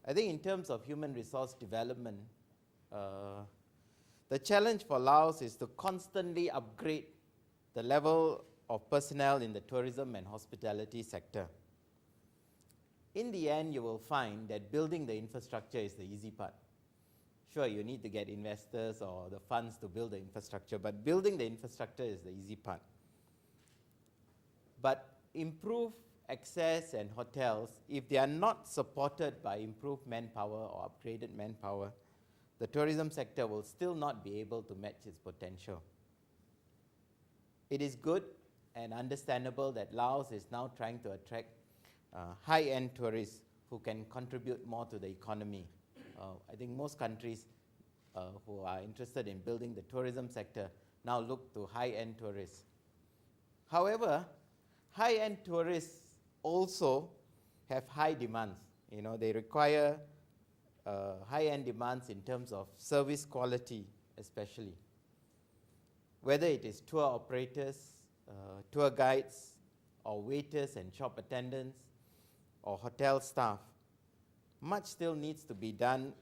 I think in terms of human resource development, the challenge for Laos is to constantly upgrade the level of personnel in the tourism and hospitality sector. In the end, you will find that building the infrastructure is the easy part. Sure, you need to get investors or the funds to build the infrastructure, but building the infrastructure is the easy part. But improved access and hotels, if they are not supported by improved manpower or upgraded manpower, the tourism sector will still not be able to match its potential. It is good and understandable that Laos is now trying to attract high-end tourists who can contribute more to the economy. I think most countries who are interested in building the tourism sector now look to high-end tourists. However, high-end tourists also have high demands. You know, they require high-end demands in terms of service quality, especially. Whether it is tour operators, tour guides, or waiters and shop attendants, or hotel staff, much still needs to be done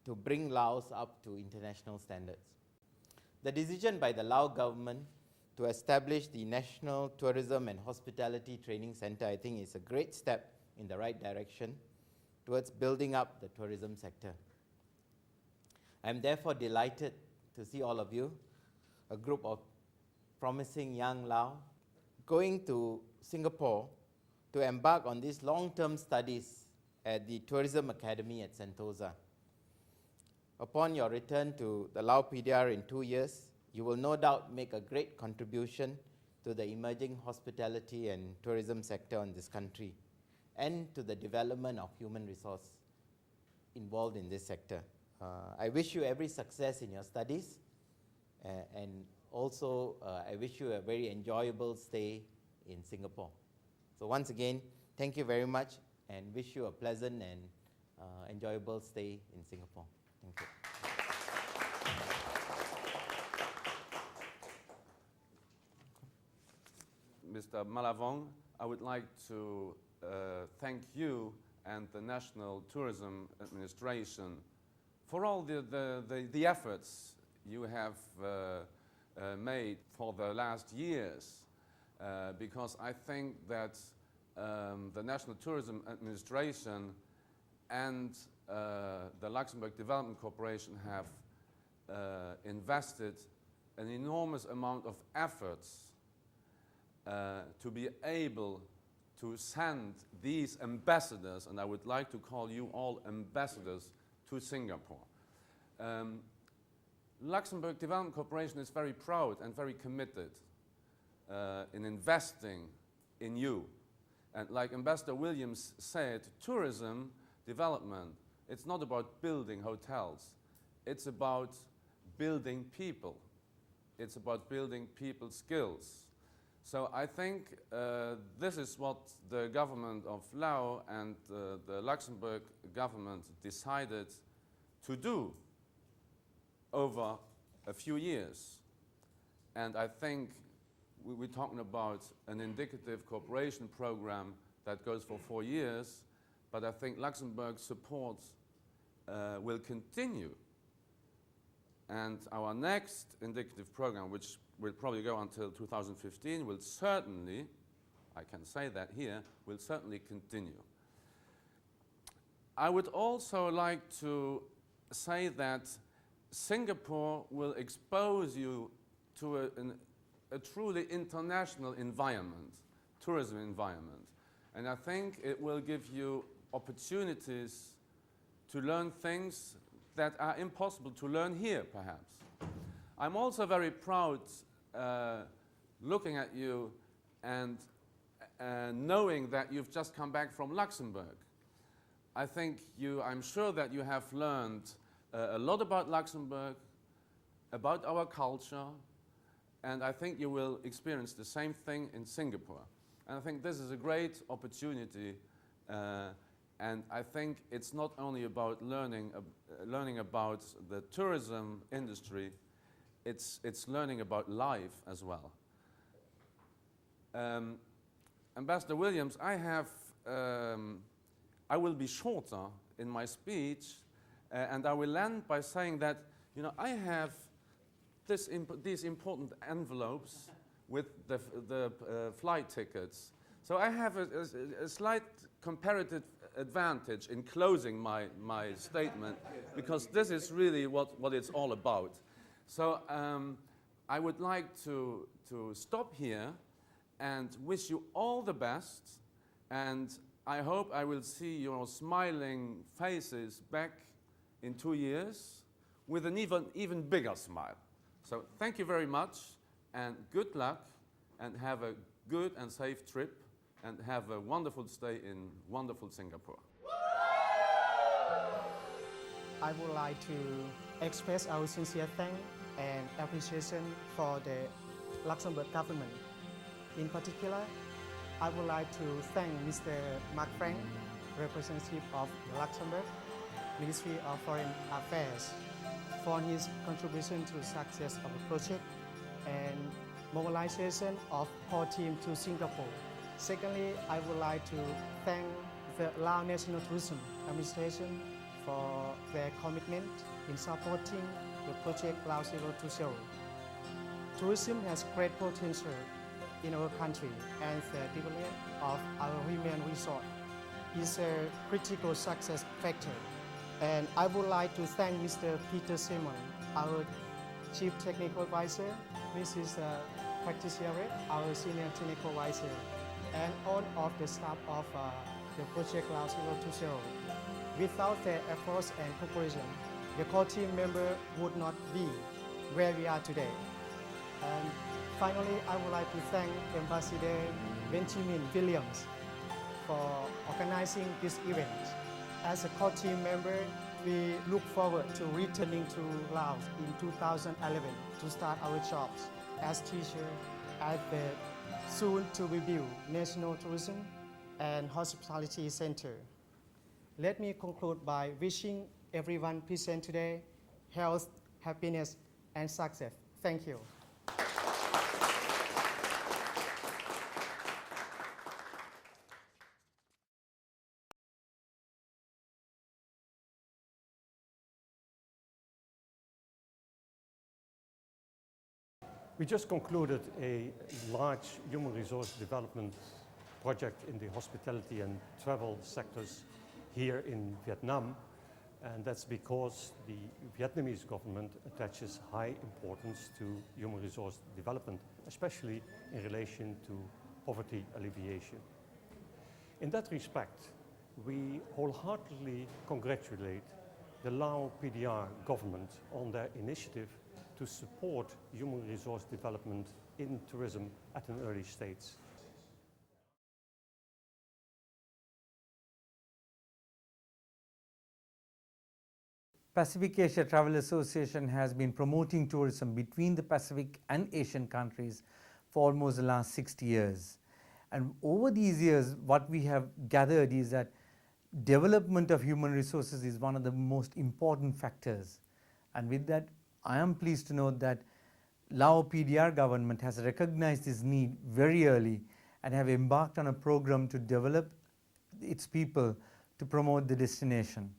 to bring Laos up to international standards. The decision by the Lao government to establish the National Tourism and Hospitality Training Center, I think, is a great step in the right direction towards building up the tourism sector. I am therefore delighted to see all of you, a group of promising young Lao, going to Singapore to embark on these long-term studies at the Tourism Academy at Sentosa. Upon your return to the Lao PDR in 2 years, you will no doubt make a great contribution to the emerging hospitality and tourism sector in this country and to the development of human resource involved in this sector. I wish you every success in your studies and also I wish you a very enjoyable stay in Singapore. So once again, thank you very much and wish you a pleasant and enjoyable stay in Singapore. Thank you. Mr. Malavong, I would like to thank you and the National Tourism Administration for all the efforts you have made for the last years, because I think that the National Tourism Administration and the Luxembourg Development Corporation have invested an enormous amount of efforts to be able to send these ambassadors, and I would like to call you all ambassadors, to Singapore. Luxembourg Development Corporation is very proud and very committed in investing in you. And like Ambassador Williams said, tourism development, it's not about building hotels. It's about building people. It's about building people's skills. So I think this is what the government of Laos and the Luxembourg government decided to do over a few years. And I think we're talking about an indicative cooperation program that goes for 4 years, but I think Luxembourg's support will continue. And our next indicative program, which will probably go until 2015, will certainly, I can say that here, will certainly continue. I would also like to say that Singapore will expose you to a truly international environment, tourism environment. And I think it will give you opportunities to learn things that are impossible to learn here, perhaps. I'm also very proud looking at you and knowing that you've just come back from Luxembourg. I'm sure that you have learned a lot about Luxembourg, about our culture, and I think you will experience the same thing in Singapore. And I think this is a great opportunity, and I think it's not only about learning about the tourism industry, it's learning about life as well. Ambassador Williams, I will be shorter in my speech, and I will end by saying that, you know, I have these important envelopes with the flight tickets. So I have a slight comparative advantage in closing my statement, because this is really what it's all about. So I would like to stop here and wish you all the best, and I hope I will see your smiling faces back in 2 years with an even bigger smile. So thank you very much, and good luck, and have a good and safe trip, and have a wonderful stay in wonderful Singapore. I would like to express our sincere thanks and appreciation for the Luxembourg government. In particular, I would like to thank Mr. Mark Frank, representative of Luxembourg Ministry of Foreign Affairs, for his contribution to the success of the project and mobilization of core team to Singapore. Secondly, I would like to thank the LAO National Tourism Administration for their commitment in supporting the project LAO 020. Tourism has great potential in our country, and the development of our Remain Resort is a critical success factor. And I would like to thank Mr. Peter Simon, our Chief Technical Advisor, Mrs. Patricia Red, our Senior Technical Advisor, and all of the staff of the project LAO 020. Without their efforts and cooperation, the core team member would not be where we are today. And finally, I would like to thank Ambassador Benjamin Williams for organizing this event. As a core team member, we look forward to returning to Laos in 2011 to start our jobs as teachers at the soon-to-be-built National Tourism and Hospitality Center. Let me conclude by wishing everyone present today health, happiness, and success. Thank you. We just concluded a large human resource development project in the hospitality and travel sectors here in Vietnam, and that's because the Vietnamese government attaches high importance to human resource development, especially in relation to poverty alleviation. In that respect, we wholeheartedly congratulate the LAO PDR government on their initiative to support human resource development in tourism at an early stage. Pacific Asia Travel Association has been promoting tourism between the Pacific and Asian countries for almost the last 60 years. And over these years, what we have gathered is that development of human resources is one of the most important factors. And with that, I am pleased to note that LAO PDR government has recognized this need very early and have embarked on a program to develop its people to promote the destination.